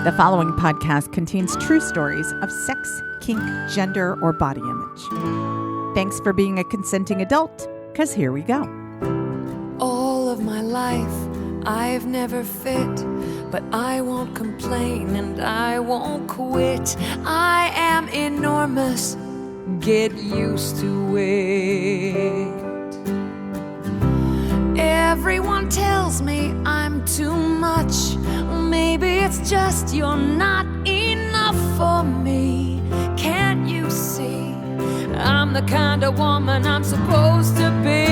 The following podcast contains true stories of sex, kink, gender, or body image. Thanks for being a consenting adult, because here we go. All of my life, I've never fit, but I won't complain and I won't quit. I am enormous, get used to it. Everyone tells me I'm too much. Maybe it's just you're not enough for me. Can't you see? I'm the kind of woman I'm supposed to be.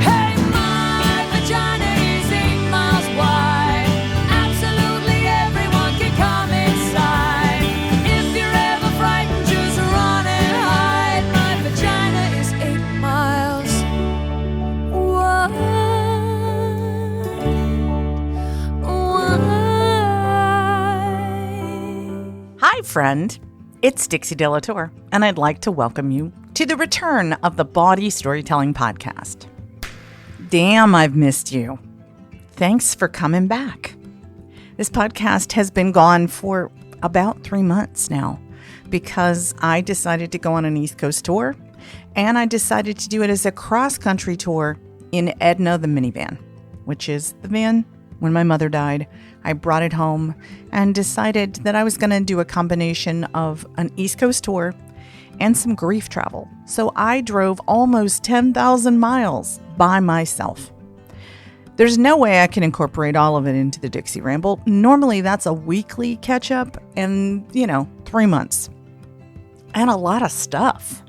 Hey, my vagina is 8 miles wide. Absolutely everyone can come inside. If you're ever frightened, just run and hide. My vagina is 8 miles wide. Hi, friend. It's Dixie Delator, and I'd like to welcome you to the return of the Body Storytelling Podcast. Damn, I've missed you. Thanks for coming back. This podcast has been gone for about 3 months now because I decided to go on an East Coast tour, and I decided to do it as a cross-country tour in Edna the minivan, which is the van. When my mother died, I brought it home and decided that I was going to do a combination of an East Coast tour and some grief travel. So I drove almost 10,000 miles by myself. There's no way I can incorporate all of it into the Dixie Ramble. Normally that's a weekly catch up and, 3 months. And a lot of stuff.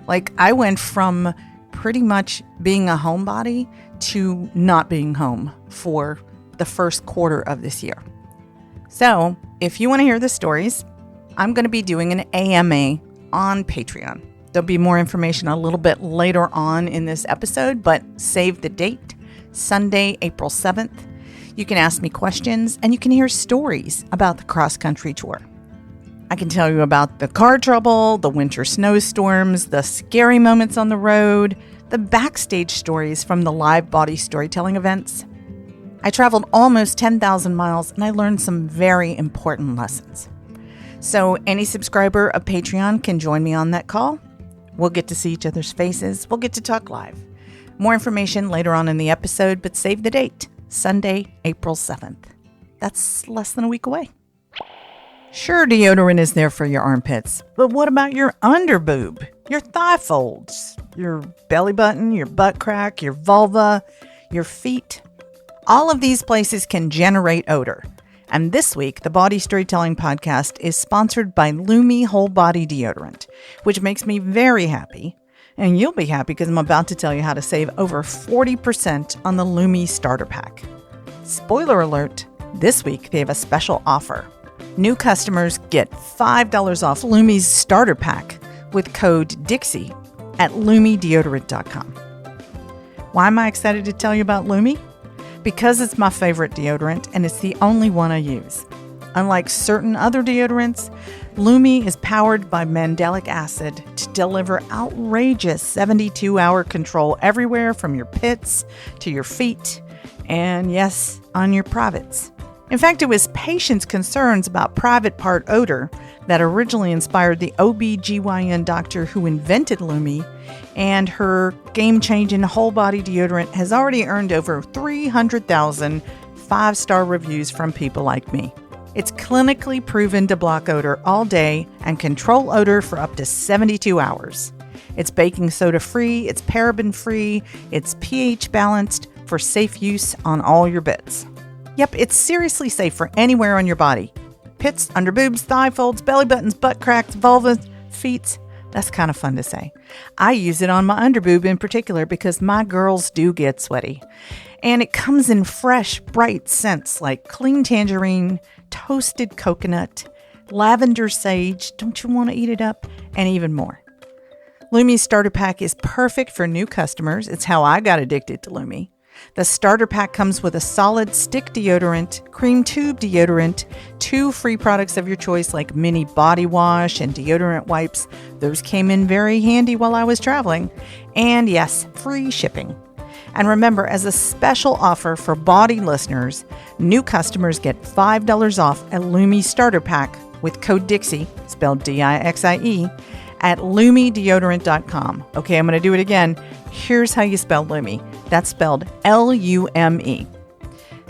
Like I went from pretty much being a homebody to not being home for the first quarter of this year. So if you want to hear the stories, I'm going to be doing an AMA on Patreon. There'll be more information a little bit later on in this episode, but save the date, Sunday, April 7th. You can ask me questions and you can hear stories about the cross-country tour. I can tell you about the car trouble, the winter snowstorms, the scary moments on the road, the backstage stories from the live body storytelling events. I traveled almost 10,000 miles and I learned some very important lessons. So any subscriber of Patreon can join me on that call. We'll get to see each other's faces. We'll get to talk live. More information later on in the episode, but save the date, Sunday, April 7th. That's less than a week away. Sure, deodorant is there for your armpits, but what about your underboob, your thigh folds, your belly button, your butt crack, your vulva, your feet? All of these places can generate odor. And this week, the Body Storytelling Podcast is sponsored by Lumi Whole Body Deodorant, which makes me very happy. And you'll be happy because I'm about to tell you how to save over 40% on the Lumi Starter Pack. Spoiler alert, this week they have a special offer. New customers get $5 off Lumi's Starter Pack with code Dixie at lumideodorant.com. Why am I excited to tell you about Lumi? Because it's my favorite deodorant and it's the only one I use. Unlike certain other deodorants, Lumi is powered by mandelic acid to deliver outrageous 72-hour control everywhere from your pits to your feet and, yes, on your privates. In fact, it was patients' concerns about private part odor that originally inspired the OB/GYN doctor who invented Lumi, and her game-changing whole-body deodorant has already earned over 300,000 five-star reviews from people like me. It's clinically proven to block odor all day and control odor for up to 72 hours. It's baking soda-free, it's paraben-free, it's pH-balanced for safe use on all your bits. Yep, it's seriously safe for anywhere on your body. Pits, underboobs, thigh folds, belly buttons, butt cracks, vulvas, feet. That's kind of fun to say. I use it on my underboob in particular because my girls do get sweaty. And it comes in fresh, bright scents like clean tangerine, toasted coconut, lavender sage, don't you want to eat it up, and even more. Lumi's Starter Pack is perfect for new customers. It's how I got addicted to Lumi. The starter pack comes with a solid stick deodorant, cream tube deodorant, 2 free products of your choice like mini body wash and deodorant wipes. Those came in very handy while I was traveling. And yes, free shipping. And remember, as a special offer for Body listeners, new customers get $5 off a Lumi starter pack with code Dixie, spelled DIXIE, at lumedeodorant.com. Okay, I'm going to do it again. Here's how you spell Lumi. That's spelled LUME.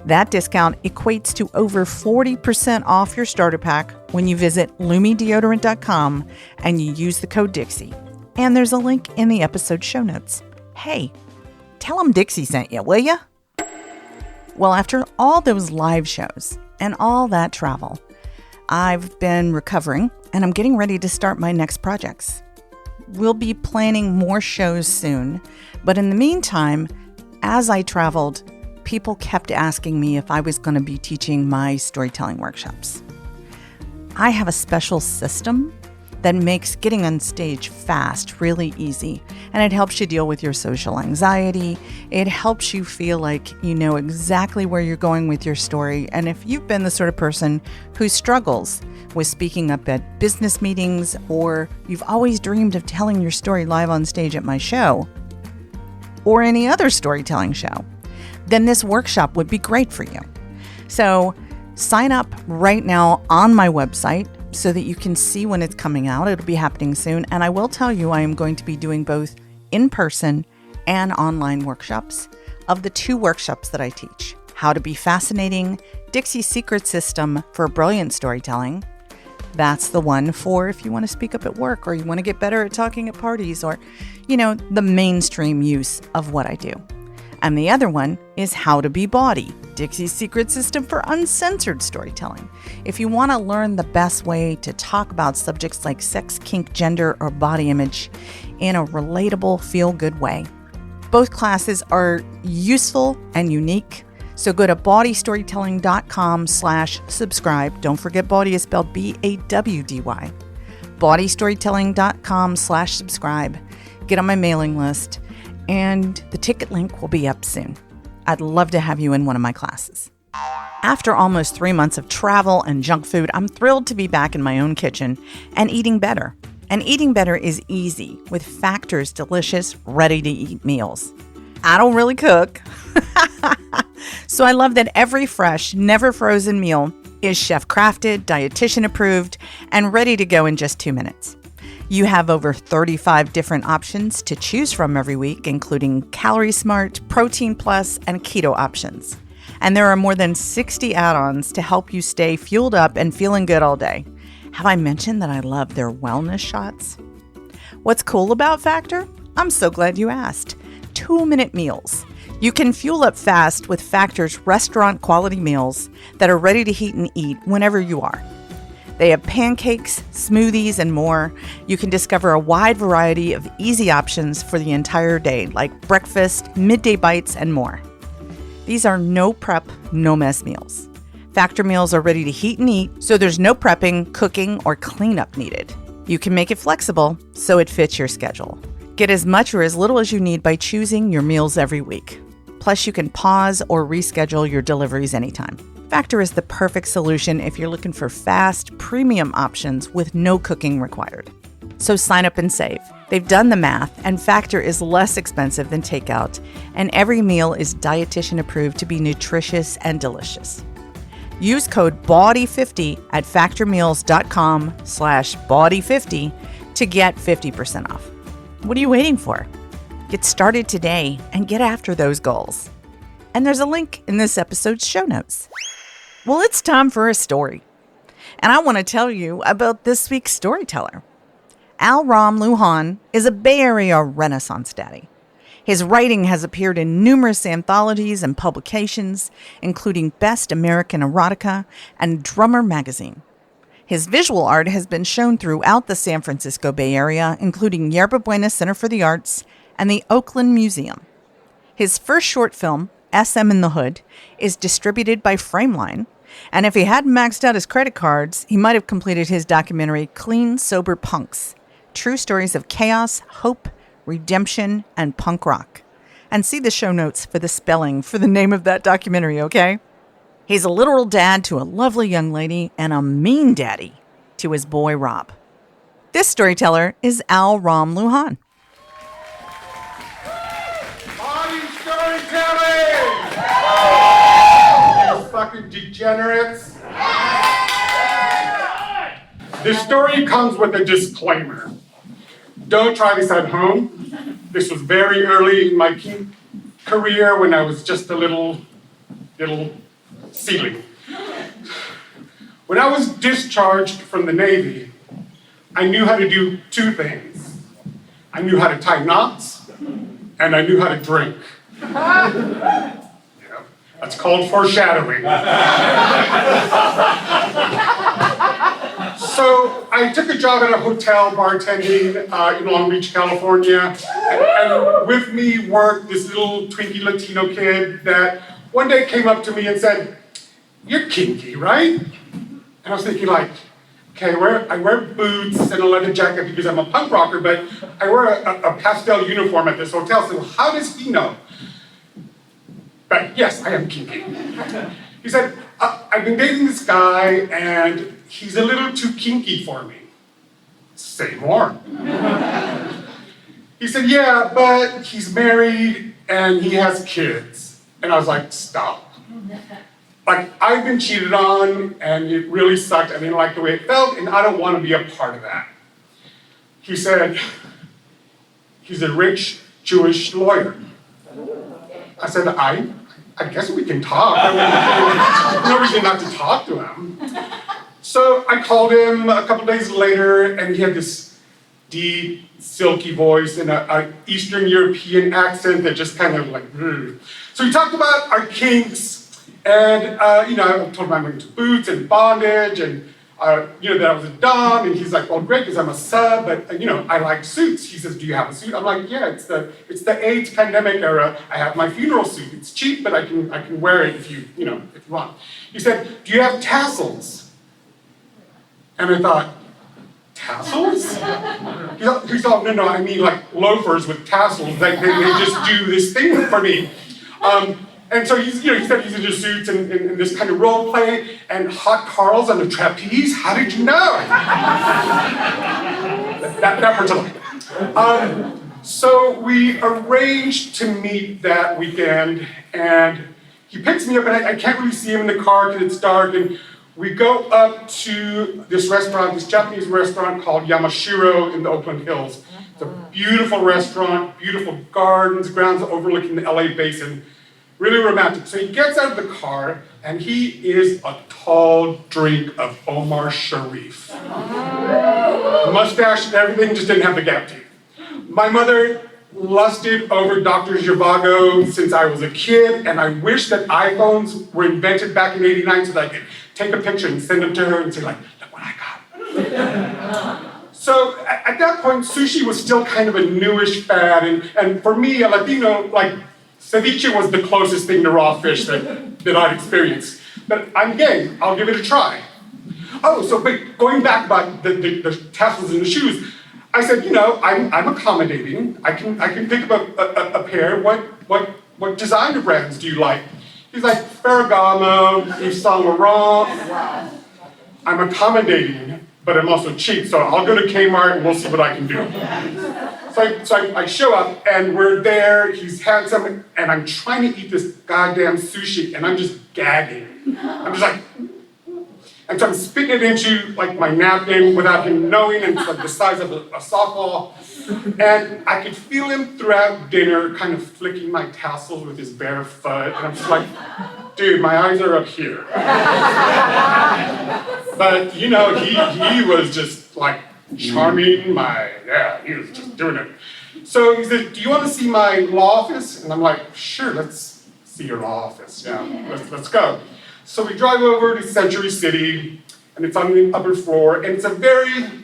That discount equates to over 40% off your starter pack when you visit lumedeodorant.com and you use the code Dixie. And there's a link in the episode show notes. Hey, tell them Dixie sent you, will ya? Well, after all those live shows and all that travel, I've been recovering and I'm getting ready to start my next projects. We'll be planning more shows soon, but in the meantime, as I traveled, people kept asking me if I was going to be teaching my storytelling workshops. I have a special system that makes getting on stage fast really easy, and it helps you deal with your social anxiety. It helps you feel like you know exactly where you're going with your story, and if you've been the sort of person who struggles with speaking up at business meetings, or you've always dreamed of telling your story live on stage at my show, or any other storytelling show, then this workshop would be great for you. So sign up right now on my website so that you can see when it's coming out. It'll be happening soon. And I will tell you, I am going to be doing both in-person and online workshops of the 2 workshops that I teach. How to Be Fascinating, Dixie's Secret System for Brilliant Storytelling. That's the one for if you want to speak up at work or you want to get better at talking at parties or, the mainstream use of what I do. And the other one is How to Be Body, Dixie's Secret System for Uncensored Storytelling. If you want to learn the best way to talk about subjects like sex, kink, gender, or body image in a relatable, feel-good way. Both classes are useful and unique, so go to bodystorytelling.com/subscribe. Don't forget body is spelled BAWDY. bodystorytelling.com/subscribe. Get on my mailing list. And the ticket link will be up soon. I'd love to have you in one of my classes. After almost 3 months of travel and junk food, I'm thrilled to be back in my own kitchen and eating better. And eating better is easy with Factor's delicious, ready-to-eat meals. I don't really cook, so I love that every fresh, never frozen meal is chef-crafted, dietitian-approved, and ready to go in just 2 minutes. You have over 35 different options to choose from every week, including Calorie Smart, Protein Plus, and Keto options. And there are more than 60 add-ons to help you stay fueled up and feeling good all day. Have I mentioned that I love their wellness shots? What's cool about Factor? I'm so glad you asked. 2-minute meals. You can fuel up fast with Factor's restaurant-quality meals that are ready to heat and eat whenever you are. They have pancakes, smoothies, and more. You can discover a wide variety of easy options for the entire day, like breakfast, midday bites, and more. These are no prep, no mess meals. Factor meals are ready to heat and eat, so there's no prepping, cooking, or cleanup needed. You can make it flexible, so it fits your schedule. Get as much or as little as you need by choosing your meals every week. Plus, you can pause or reschedule your deliveries anytime. Factor is the perfect solution if you're looking for fast, premium options with no cooking required. So sign up and save. They've done the math, and Factor is less expensive than takeout, and every meal is dietitian approved to be nutritious and delicious. Use code BODY50 at factormeals.com/body50 to get 50% off. What are you waiting for? Get started today and get after those goals. And there's a link in this episode's show notes. Well, it's time for a story. And I want to tell you about this week's storyteller. Rahm Lujan is a Bay Area Renaissance daddy. His writing has appeared in numerous anthologies and publications, including Best American Erotica and Drummer magazine. His visual art has been shown throughout the San Francisco Bay Area, including Yerba Buena Center for the Arts and the Oakland Museum. His first short film, SM in the Hood, is distributed by Frameline, and if he hadn't maxed out his credit cards, he might have completed his documentary Clean Sober Punks, True Stories of Chaos, Hope, Redemption, and Punk Rock. And see the show notes for the spelling for the name of that documentary, okay? He's a literal dad to a lovely young lady and a mean daddy to his boy Rob. This storyteller is Rahm Lujan. Body Storytelling Kelly! You fucking degenerates. This story comes with a disclaimer. Don't try this at home. This was very early in my kink career when I was just a little seedling. When I was discharged from the Navy, I knew how to do two things. I knew how to tie knots, and I knew how to drink. Yeah, that's called foreshadowing. So I took a job at a hotel bartending in Long Beach, California, and with me worked this little Twinkie Latino kid that one day came up to me and said, "You're kinky, right?" And I was thinking like, okay, I wear boots and a leather jacket because I'm a punk rocker, but I wear a pastel uniform at this hotel, so how does he know? But yes, I am kinky. He said, I've been dating this guy and he's a little too kinky for me. Say more. He said, yeah, but he's married and he has kids. And I was like, stop. Like, I've been cheated on, and it really sucked. I didn't like the way it felt, and I don't want to be a part of that. He said, he's a rich Jewish lawyer. I said, I guess we can talk. No reason not to talk to him. So I called him a couple days later, and he had this deep, silky voice and an Eastern European accent that just kind of like, ugh. So he talked about our kinks. And, I told him I'm into boots and bondage and, that I was a dom. And he's like, well, great, because I'm a sub, but, I like suits. He says, do you have a suit? I'm like, yeah, it's the AIDS pandemic era. I have my funeral suit. It's cheap, but I can wear it if you want. He said, do you have tassels? And I thought, tassels? He's all, no, I mean like loafers with tassels. They just do this thing for me. And so he said he's into suits and this kind of role play and hot Carls on the trapeze. How did you know? that part's a lie. So we arranged to meet that weekend, and he picks me up, and I can't really see him in the car because it's dark, and we go up to this restaurant, this Japanese restaurant called Yamashiro in the Oakland Hills. It's a beautiful restaurant, beautiful gardens, grounds overlooking the LA basin. Really romantic. So he gets out of the car, and he is a tall drink of Omar Sharif. Mustache and everything, just didn't have the gap teeth. My mother lusted over Dr. Zhivago since I was a kid, and I wish that iPhones were invented back in '89 so that I could take a picture and send them to her and say, like, look what I got. So at that point, sushi was still kind of a newish fad, and for me, a Latino, like, ceviche was the closest thing to raw fish that I'd experienced. But I'm game, I'll give it a try. Oh, but going back about the tassels in the shoes, I said, I'm accommodating. I can pick up a pair. What designer brands do you like? He's like, Ferragamo, Yves Saint Laurent. I'm accommodating, but I'm also cheap, so I'll go to Kmart and we'll see what I can do. So I show up, and we're there, he's handsome, and I'm trying to eat this goddamn sushi, and I'm just gagging. I'm just like, and so I'm spitting it into like my napkin without him knowing, and it's like the size of a softball. And I could feel him throughout dinner kind of flicking my tassels with his bare foot, and I'm just like, dude, my eyes are up here. But he was just like, charming, he was just doing it. So he said, do you want to see my law office? And I'm like, sure, let's see your law office, yeah, let's go. So we drive over to Century City, and it's on the upper floor, and it's a very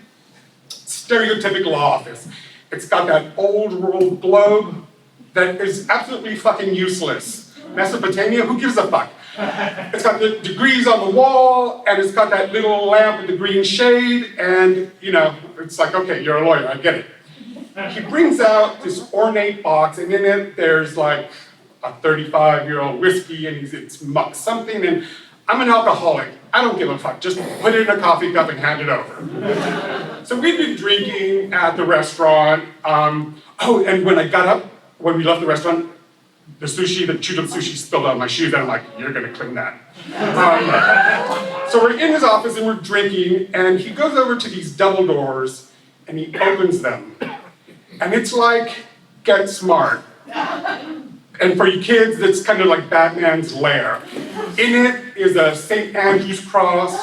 stereotypical law office. It's got that old world globe that is absolutely fucking useless. Mesopotamia, who gives a fuck? It's got the degrees on the wall, and it's got that little lamp with the green shade, and, it's like, okay, you're a lawyer, I get it. He brings out this ornate box, and in it, there's like a 35-year-old whiskey, and it's something, and I'm an alcoholic. I don't give a fuck. Just put it in a coffee cup and hand it over. So we'd been drinking at the restaurant. And when we left the restaurant, the chewed up sushi spilled on my shoes, and I'm like, you're gonna clean that. So we're in his office and we're drinking, and he goes over to these double doors and he opens them. And it's like, Get Smart. And for you kids, it's kind of like Batman's lair. In it is a St. Andrew's cross,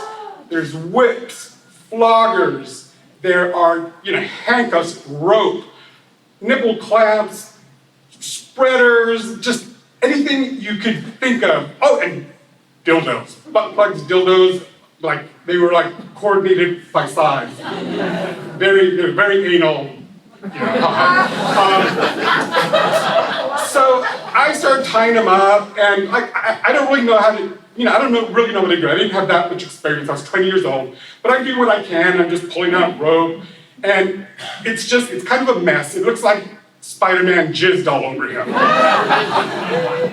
there's whips, floggers, there are, handcuffs, rope, nipple clamps, spreaders, just anything you could think of. Oh, and dildos, butt plugs, dildos, like they were like coordinated by size. Very, very anal. So I started tying them up, and I don't really know how to, I don't really know what to do. I didn't have that much experience. I was 20 years old, but I do what I can. I'm just pulling out rope, and it's kind of a mess. It looks like Spider-Man jizzed all over him.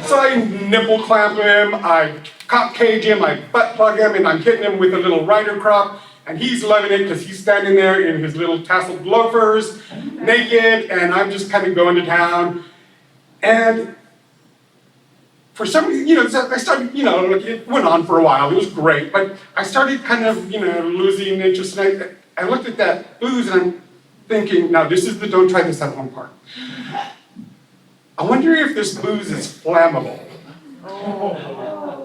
So I nipple clamp him, I cop cage him, I butt plug him, and I'm hitting him with a little rider crop, and he's loving it because he's standing there in his little tasseled loafers, naked, and I'm just kind of going to town. And for some reason, I started, it went on for a while, it was great, but I started kind of, losing interest, and I looked at that booze, and I'm thinking, now this is the don't try this at home part. I wonder if this booze is flammable.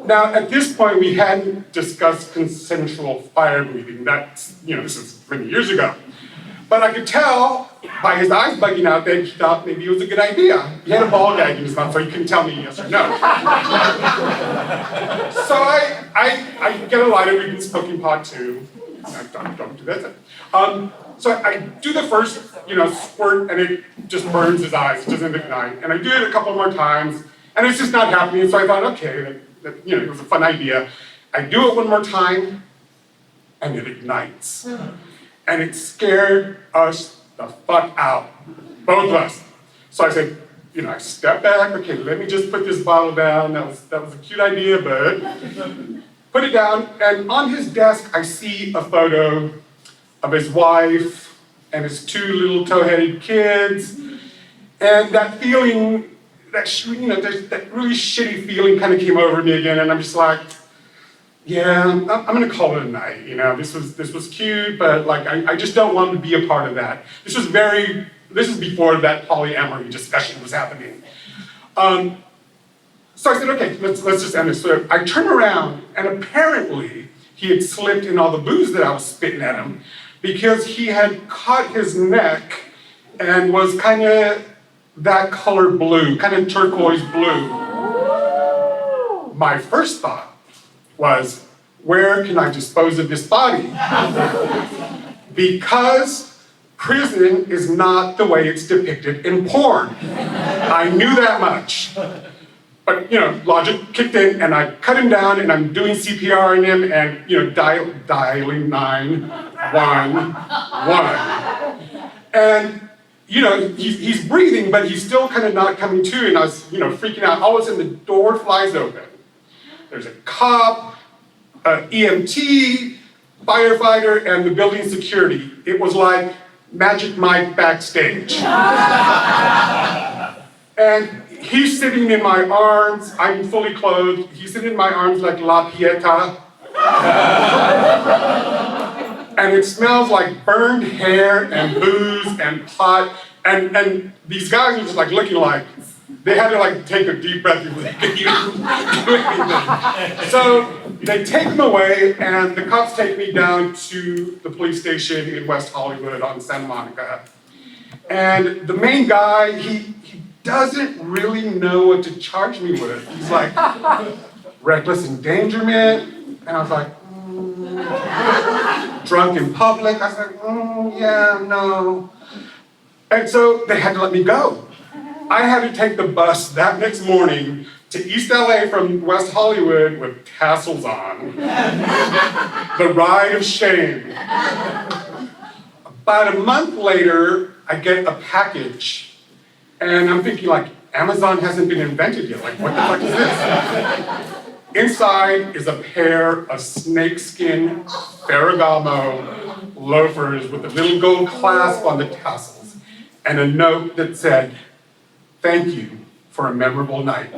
Now, at this point, we hadn't discussed consensual fire breathing. That's, this is 20 years ago. But I could tell by his eyes bugging out that he thought maybe it was a good idea. He had a ball gag in his mouth, so he couldn't tell me yes or no. So I get a lighter, we've been smoking pot too. Don't do that. So I do the first, squirt, and it just burns his eyes, it doesn't ignite. And I do it a couple more times, and it's just not happening. So I thought, okay, that it was a fun idea. I do it one more time, and it ignites. And it scared us the fuck out, both of us. So I said, I stepped back, okay, let me just put this bottle down. That was a cute idea, but put it down, and on his desk, I see a photo of his wife and his two little toe-headed kids, and that feeling, that really shitty feeling kind of came over me again, and I'm just like, yeah, I'm gonna call it a night. This was cute, but like I just don't want to be a part of that. This is before that polyamory discussion was happening. So I said, okay, let's just end this. So I turn around, and apparently he had slipped in all the booze that I was spitting at him, because he had cut his neck and was kind of that color blue, kind of turquoise blue. My first thought was, where can I dispose of this body? Because prison is not the way it's depicted in porn. I knew that much. But, logic kicked in, and I cut him down, and I'm doing CPR on him, and, dialing 911. And, he's breathing, but he's still kind of not coming to, and I was, freaking out. All of a sudden, the door flies open. There's a cop, an EMT, firefighter, and the building security. It was like Magic Mike backstage. And he's sitting in my arms, I'm fully clothed, he's sitting in my arms like La Pieta. And it smells like burned hair and booze and pot, and these guys are just like looking like, they had to like take a deep breath before they could even do anything. So they take him away, and the cops take me down to the police station in West Hollywood on Santa Monica. And the main guy, he doesn't really know what to charge me with. He's like, reckless endangerment, and I was like, drunk in public. I was like, yeah, no. And so they had to let me go. I had to take the bus that next morning to East LA from West Hollywood with tassels on. The ride of shame. About a month later, I get a package, and I'm thinking like, Amazon hasn't been invented yet. Like, what the fuck is this? Inside is a pair of snakeskin Ferragamo loafers with a little gold clasp on the tassels, and a note that said, "Thank you for a memorable night.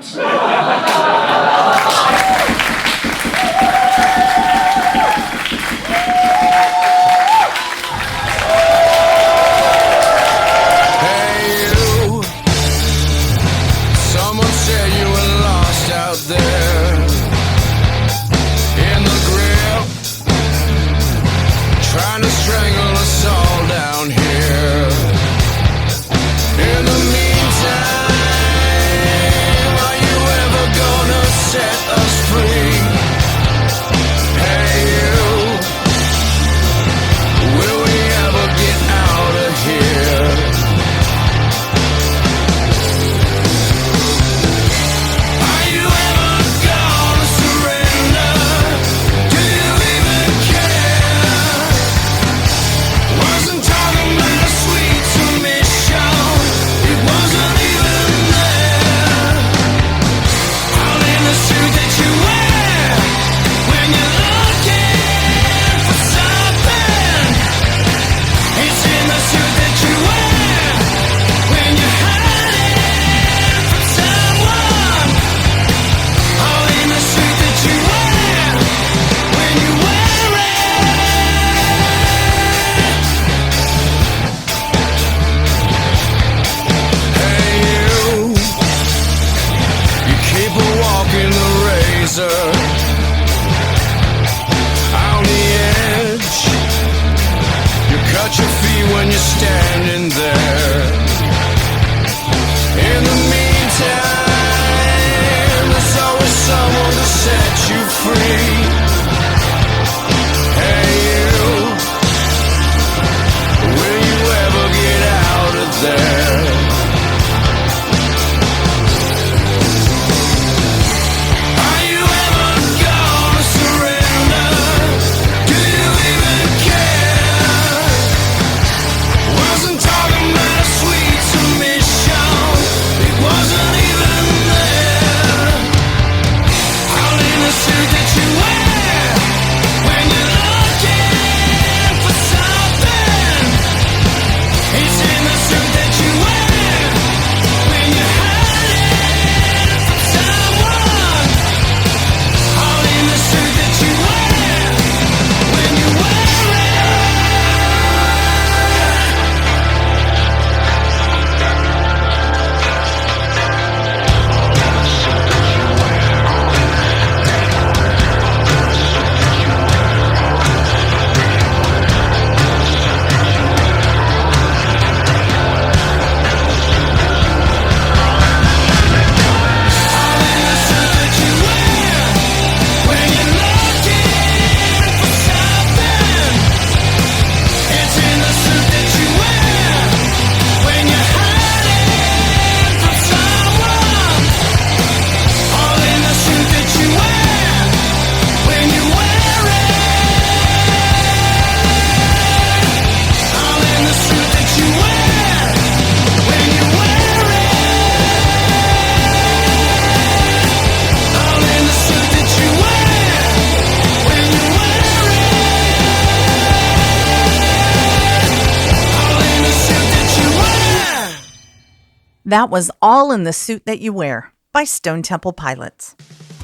That was All in the Suit That You Wear by Stone Temple Pilots.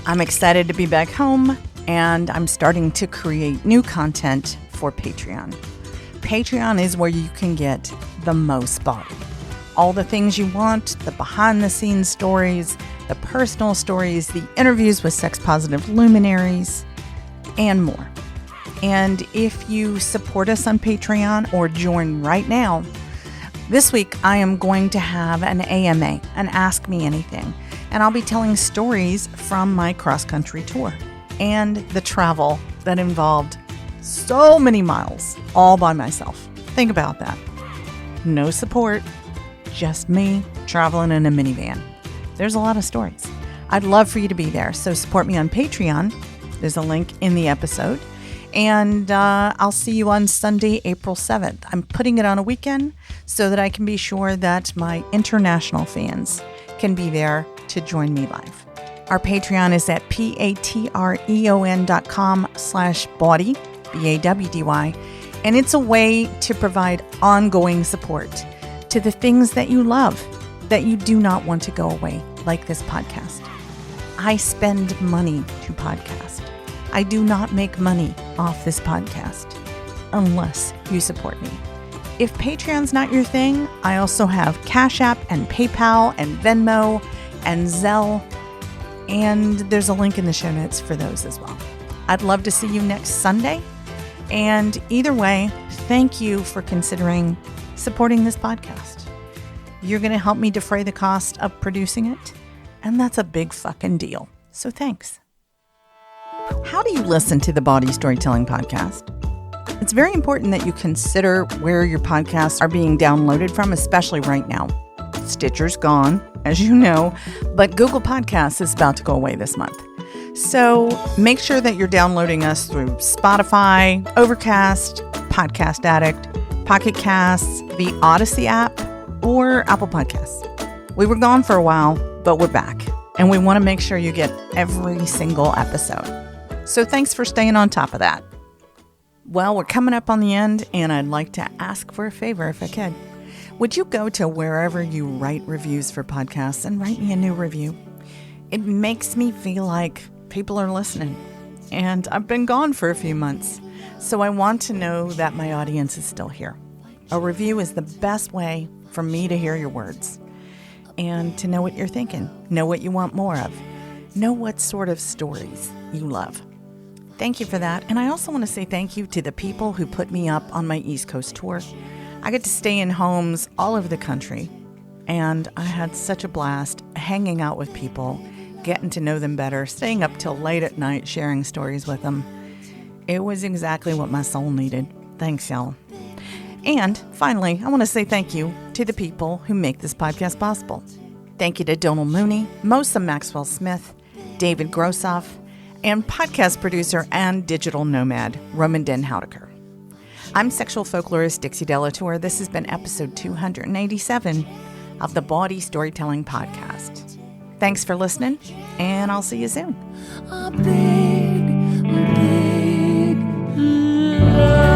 I'm excited to be back home, and I'm starting to create new content for Patreon. Patreon is where you can get the most body. All the things you want, the behind-the-scenes stories, the personal stories, the interviews with sex-positive luminaries, and more. And if you support us on Patreon or join right now, this week I am going to have an AMA, an Ask Me Anything, and I'll be telling stories from my cross-country tour and the travel that involved so many miles all by myself. Think about that. No support, just me traveling in a minivan. There's a lot of stories. I'd love for you to be there, so support me on Patreon. There's a link in the episode. And I'll see you on Sunday, April 7th. I'm putting it on a weekend so that I can be sure that my international fans can be there to join me live. Our Patreon is at patreon.com/bawdy, BAWDY, and it's a way to provide ongoing support to the things that you love, that you do not want to go away. like this podcast. I spend money to podcast. I do not make money off this podcast unless you support me. If Patreon's not your thing, I also have Cash App and PayPal and Venmo and Zelle, and there's a link in the show notes for those as well. I'd love to see you next Sunday, and either way, thank you for considering supporting this podcast. You're going to help me defray the cost of producing it, and that's a big fucking deal. So thanks. How do you listen to the Body Storytelling Podcast? It's very important that you consider where your podcasts are being downloaded from, especially right now. Stitcher's gone, as you know, but Google Podcasts is about to go away this month. So make sure that you're downloading us through Spotify, Overcast, Podcast Addict, Pocket Casts, the Odyssey app, or Apple Podcasts. We were gone for a while, but we're back, and we want to make sure you get every single episode. So thanks for staying on top of that. Well, we're coming up on the end, and I'd like to ask for a favor if I could. Would you go to wherever you write reviews for podcasts and write me a new review? It makes me feel like people are listening, and I've been gone for a few months, so I want to know that my audience is still here. A review is the best way for me to hear your words and to know what you're thinking, know what you want more of, know what sort of stories you love. Thank you for that. And I also want to say thank you to the people who put me up on my East Coast tour. I get to stay in homes all over the country, and I had such a blast hanging out with people, getting to know them better, staying up till late at night, sharing stories with them. It was exactly what my soul needed. Thanks, y'all. And finally, I want to say thank you to the people who make this podcast possible. Thank you to Donald Mooney, Mosa Maxwell Smith, David Grossoff, and podcast producer and digital nomad, Roman Den Houdeker. I'm sexual folklorist Dixie Delatour. This has been episode 287 of the Body Storytelling Podcast. Thanks for listening, and I'll see you soon. A big, big love.